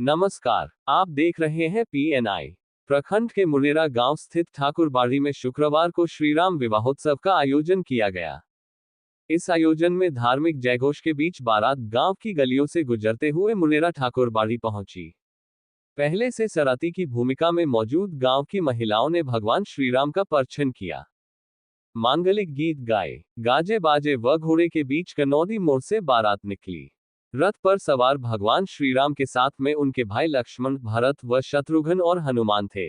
नमस्कार, आप देख रहे हैं PNI। प्रखंड के मुनेरा गांव स्थित ठाकुरबाड़ी में शुक्रवार को श्रीराम विवाहोत्सव का आयोजन किया गया। इस आयोजन में धार्मिक जयघोष के बीच बारात गांव की गलियों से गुजरते हुए मुनेरा ठाकुरबाड़ी पहुंची। पहले से सराती की भूमिका में मौजूद गांव की महिलाओं ने भगवान श्रीराम का परछन किया। मांगलिक गीत गाए, गाजे बाजे व घोड़े के बीच कनौदी मोड़ से बारात निकली। रथ पर सवार भगवान श्रीराम के साथ में उनके भाई लक्ष्मण, भरत व शत्रुघ्न और हनुमान थे।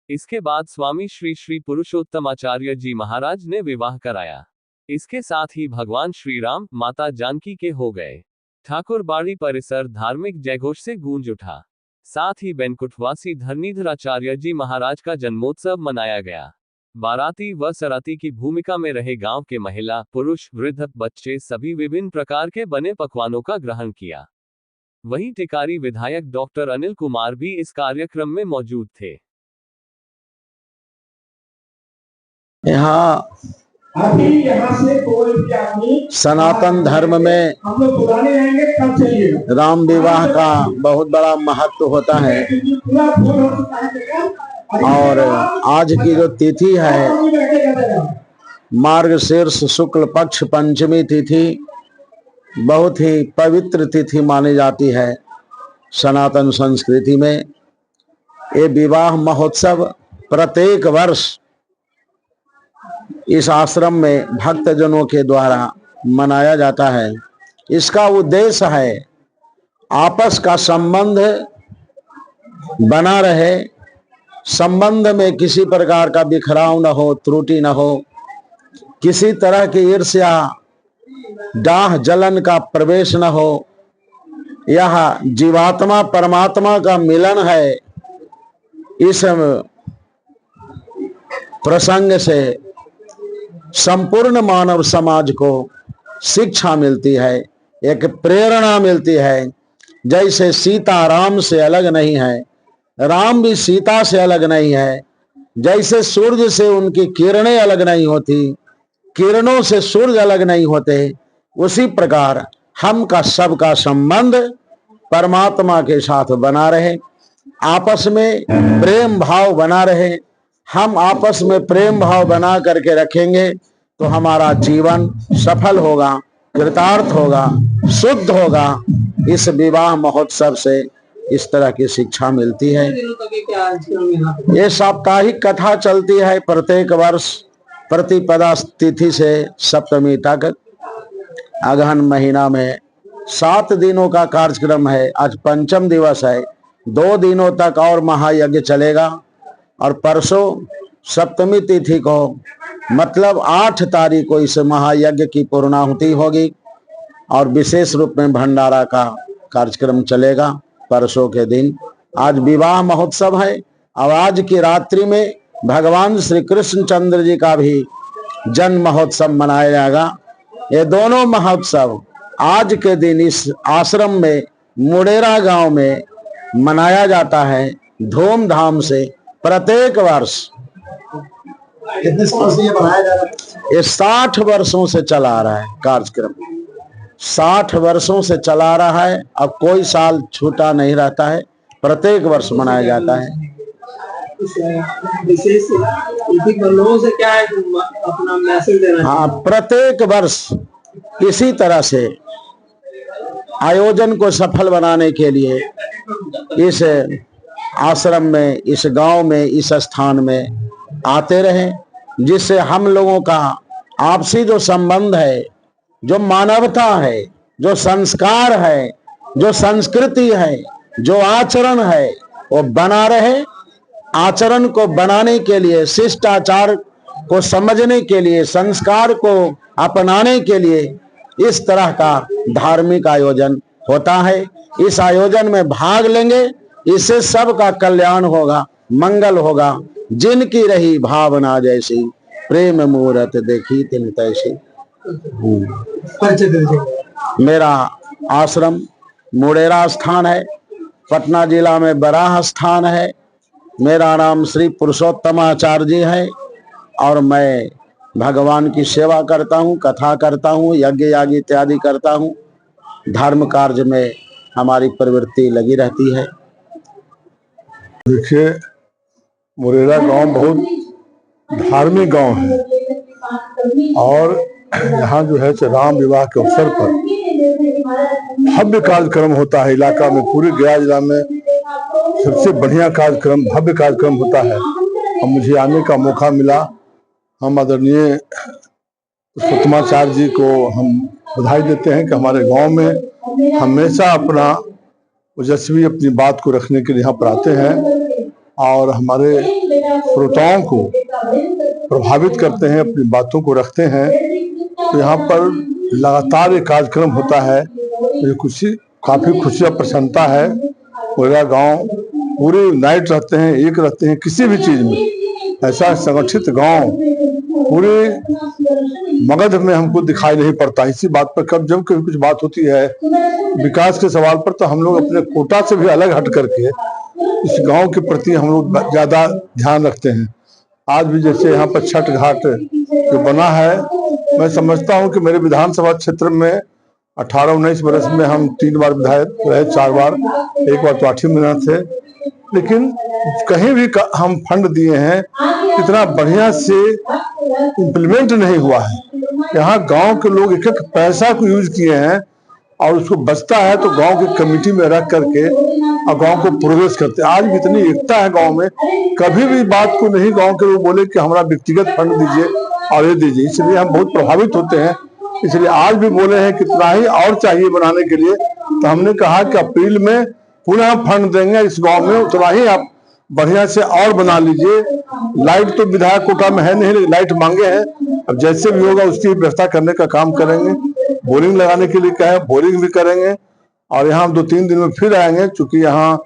इसके बाद स्वामी श्री श्री पुरुषोत्तमाचार्य जी महाराज ने विवाह कराया। इसके साथ ही भगवान श्रीराम माता जानकी के हो गए। ठाकुरबाड़ी परिसर धार्मिक जयघोष से गूंज उठा। साथ ही बैनकुटवासी धरणीधराचार्य जी महाराज का जन्मोत्सव मनाया गया। बाराती व सराती की भूमिका में रहे गांव के महिला, पुरुष, वृद्ध, बच्चे सभी विभिन्न प्रकार के बने पकवानों का ग्रहण किया। वहीं टिकारी विधायक डॉक्टर अनिल कुमार भी इस कार्यक्रम में मौजूद थे। यहाँ सनातन धर्म में राम विवाह का बहुत बड़ा महत्व होता है और आज की जो तिथि है मार्गशीर्ष शुक्ल पक्ष पंचमी तिथि बहुत ही पवित्र तिथि मानी जाती है। सनातन संस्कृति में ये विवाह महोत्सव प्रत्येक वर्ष इस आश्रम में भक्तजनों के द्वारा मनाया जाता है। इसका उद्देश्य है आपस का संबंध बना रहे, संबंध में किसी प्रकार का बिखराव न हो, त्रुटि न हो, किसी तरह की ईर्ष्या डाह जलन का प्रवेश न हो। यह जीवात्मा परमात्मा का मिलन है। इस प्रसंग से संपूर्ण मानव समाज को शिक्षा मिलती है, एक प्रेरणा मिलती है। जैसे सीता राम से अलग नहीं है, राम भी सीता से अलग नहीं है। जैसे सूर्य से उनकी किरणें अलग नहीं होती, किरणों से सूर्य अलग नहीं होते, उसी प्रकार हम का सबका संबंध परमात्मा के साथ बना रहे, आपस में प्रेम भाव बना रहे। हम आपस में प्रेम भाव बना करके रखेंगे तो हमारा जीवन सफल होगा, कृतार्थ होगा, शुद्ध होगा। इस विवाह महोत्सव से इस तरह की शिक्षा मिलती है। ये साप्ताहिक कथा चलती है प्रत्येक वर्ष प्रतिपदा तिथि से सप्तमी तक। अगहन महीना में 7 दिनों का कार्यक्रम है। आज पंचम दिवस है। 2 दिनों तक और महायज्ञ चलेगा और परसों सप्तमी तिथि को मतलब 8 तारीख को इस महायज्ञ की पूर्णाहुति होगी और विशेष रूप में भंडारा का कार्यक्रम चलेगा परसों के दिन। आज विवाह महोत्सव है और आज की रात्रि में भगवान श्री कृष्णचंद्र जी का भी जन्म महोत्सव मनाया जाएगा। ये दोनों महोत्सव आज के दिन इस आश्रम में मुनेरा गांव में मनाया जाता है धूमधाम से प्रत्येक वर्ष। कितने साल से ये मनाया जा रहा है? ये 60 वर्षों से चला आ रहा है कार्यक्रम। 60 वर्षों से चला रहा है। अब कोई साल छूटा नहीं रहता है, प्रत्येक वर्ष मनाया जाता है। विशेष लोगों से क्या है अपना मैसेज देना? हाँ, प्रत्येक वर्ष इसी तरह से आयोजन को सफल बनाने के लिए इस आश्रम में, इस गांव में, इस स्थान में आते रहे, जिससे हम लोगों का आपसी जो संबंध है, जो मानवता है, जो संस्कार है, जो संस्कृति है, जो आचरण है, वो बना रहे। आचरण को बनाने के लिए, शिष्टाचार को समझने के लिए, संस्कार को अपनाने के लिए इस तरह का धार्मिक आयोजन होता है। इस आयोजन में भाग लेंगे, इससे सबका कल्याण होगा, मंगल होगा। जिनकी रही भावना जैसी, प्रेम मूरत देखी तिन तैसी। मेरा आश्रम मुनेरा स्थान है, पटना जिला में बराह स्थान है। मेरा नाम श्री पुरुषोत्तमाचार्य जी है और मैं भगवान की सेवा करता हूँ, कथा करता हूँ, यज्ञ याग इत्यादि करता हूँ। धर्म कार्य में हमारी प्रवृत्ति लगी रहती है। देखिए, मुरेरा गांव बहुत धार्मिक गांव है और यहाँ जो है राम विवाह के अवसर पर भव्य कार्यक्रम होता है। इलाका में, पूरे गया जिला में सबसे बढ़िया कार्यक्रम, भव्य कार्यक्रम होता है और मुझे आने का मौका मिला। हम आदरणीय पुरुषोत्तमाचार्य जी को हम बधाई देते हैं कि हमारे गांव में हमेशा अपना ओजस्वी अपनी बात को रखने के लिए यहाँ पर आते हैं और हमारे श्रोताओं को प्रभावित करते हैं, अपनी बातों को रखते हैं। तो यहाँ पर लगातार एक कार्यक्रम होता है, मुझे काफी खुशी और प्रसन्नता है। मेरा गांव पूरे यूनाइट रहते हैं, एक रहते हैं किसी भी चीज में। ऐसा संगठित गांव पूरे मगध में हमको दिखाई नहीं पड़ता। इसी बात पर जब कभी कुछ बात होती है विकास के सवाल पर, तो हम लोग अपने कोटा से भी अलग हट करके इस गांव के प्रति हम लोग ज्यादा ध्यान रखते हैं। आज भी जैसे यहाँ पर छठ घाट जो बना है, मैं समझता हूँ कि मेरे विधानसभा क्षेत्र में 18-19 वर्ष में हम 3 बार विधायक रहे, 4 बार, एक बार तो 8 महीना थे, लेकिन कहीं भी हम फंड दिए हैं इतना बढ़िया से इम्प्लीमेंट नहीं हुआ है। यहाँ गांव के लोग एक एक पैसा को यूज किए हैं और उसको बचता है तो गांव की कमेटी में रख करके और गांव को प्रोग्रेस करते हैं। आज भी इतनी एकता है गांव में, कभी भी बात को नहीं गांव के लोग बोले कि हमारा व्यक्तिगत फंड दीजिए और ये दीजिए। इसलिए हम बहुत प्रभावित होते हैं। इसलिए आज भी बोले हैं कितना ही और चाहिए बनाने के लिए, तो हमने कहा कि अप्रैल में पुनः फंड देंगे इस गांव में, उतना ही आप बढ़िया से और बना लीजिए। लाइट तो विधायक कोटा में है नहीं, लेकिन लाइट मांगे हैं, अब जैसे भी होगा उसकी व्यवस्था करने का काम करेंगे। बोरिंग लगाने के लिए कहा है, बोरिंग भी करेंगे और यहाँ 2-3 दिन में फिर आएंगे। चूंकि यहाँ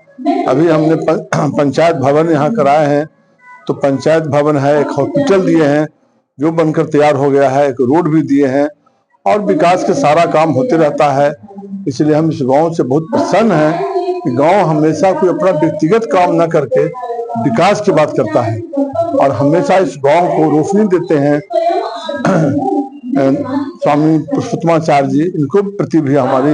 अभी हमने पंचायत भवन यहाँ कराए हैं, तो पंचायत भवन है, एक हॉस्पिटल दिए हैं जो बनकर तैयार हो गया है, एक रोड भी दिए हैं और विकास के सारा काम होते रहता है। इसलिए हम इस गांव से बहुत प्रसन्न हैं कि गांव हमेशा कोई अपना व्यक्तिगत काम न करके विकास की बात करता है और हमेशा इस गांव को रोशनी देते हैं। स्वामी पुरुषोत्तमाचार्य जी, इनको प्रति भी हमारी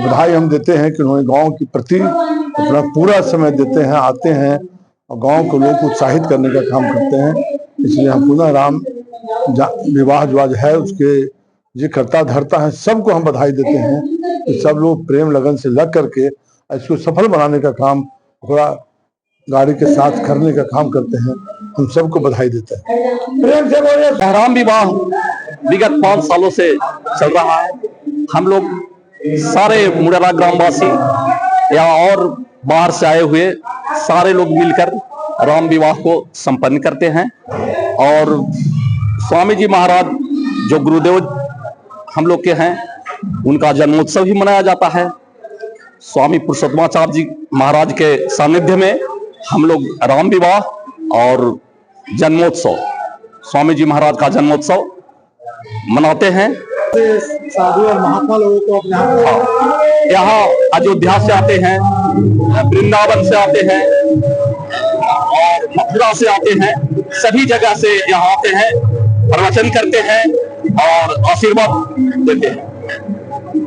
बधाई हम देते हैं कि उन्होंने गांव के प्रति अपना पूरा समय देते हैं, आते हैं और गांव को लोग उत्साहित करने का काम करते हैं। इसलिए हम पुनः राम विवाह जो आज है उसके जो करता धरता है सबको हम बधाई देते हैं कि सब लोग प्रेम लगन से लग करके इसको सफल बनाने का काम थोड़ा गाड़ी के साथ करने का काम करते हैं। हम सबको बधाई देते हैं। प्रेम से बोलिए। राम विवाह विगत 5 सालों से चल रहा है। हम लोग सारे मुरेरा ग्रामवासी या और बाहर से आए हुए सारे लोग मिलकर राम विवाह को संपन्न करते हैं और स्वामी जी महाराज जो गुरुदेव हम लोग के हैं, उनका जन्मोत्सव भी मनाया जाता है। स्वामी पुरुषोत्तमाचार्य जी महाराज के सानिध्य में हम लोग राम विवाह और जन्मोत्सव, स्वामी जी महाराज का जन्मोत्सव मनाते हैं। साधु और महात्मा लोगों को अपने यहाँ अयोध्या से आते हैं, वृंदावन से आते हैं और मथुरा से आते हैं, सभी जगह से यहाँ आते हैं, प्रवचन करते हैं और आशीर्वाद देते हैं।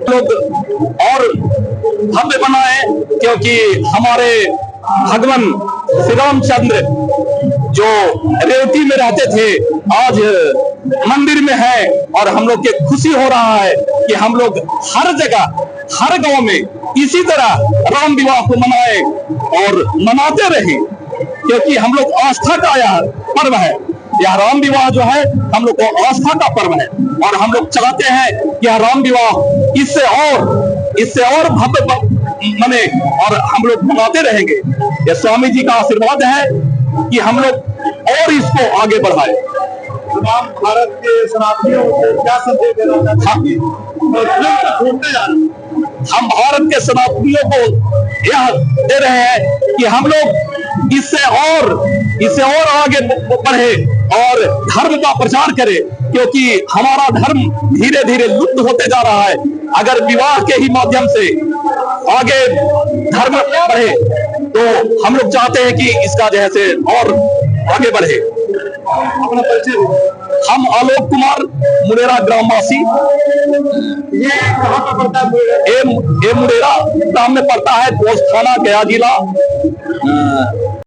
लोग और भव्य बनाए, क्योंकि हमारे भगवान श्री रामचंद्र जो रेवती में रहते थे आज मंदिर में है और हम लोग के खुशी हो रहा है कि हम लोग हर जगह हर गांव में इसी तरह राम विवाह को मनाए और मनाते रहे, क्योंकि हम लोग आस्था का यह पर्व है। यह राम विवाह जो है हम लोग को आस्था का पर्व है और हम लोग चाहते हैं कि यह राम विवाह इससे और भव्य मने और हम लोग मनाते रहेंगे। यह स्वामी जी का आशीर्वाद है कि हम लोग और इसको आगे बढ़ाए। तमाम भारत के सनातनियों को क्या संदेश देना चाहते हैं? हम भारत के सनातनियों को यह दे रहे हैं कि हम लोग इससे और आगे बढ़े और धर्म का प्रचार करें, क्योंकि हमारा धर्म धीरे धीरे लुप्त होते जा रहा है। अगर विवाह के ही माध्यम से आगे धर्म बढ़े तो हम लोग चाहते हैं कि इसका जैसे और आगे बढ़े। अपना परिचय हम आलोक कुमार मुरेरा ग्रामवासी, ये कहाँ पर पड़ता है मुरेरा? ये मुरेरा ग्राम में पड़ता है, पोस्ट थाना, गया जिला।